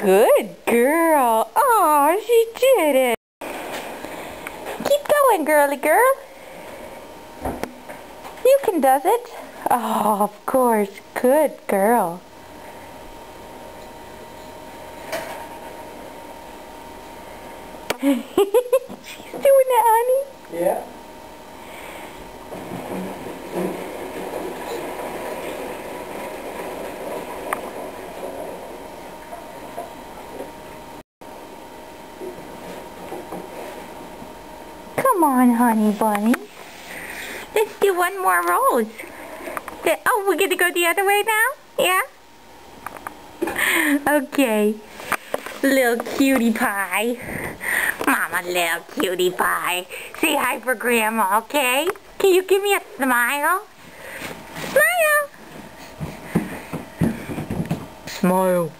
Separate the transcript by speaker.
Speaker 1: Good girl. Oh, she did it. Keep going, girly girl. You can do it. Oh, of course. Good girl. She's doing it, honey.
Speaker 2: Yeah.
Speaker 1: Come on, honey bunny. Let's do one more rose. Oh, we're gonna go the other way now? Yeah? Okay. Little cutie pie. Mama, little cutie pie. Say hi for Grandma, okay? Can you give me a smile? Smile!
Speaker 2: Smile.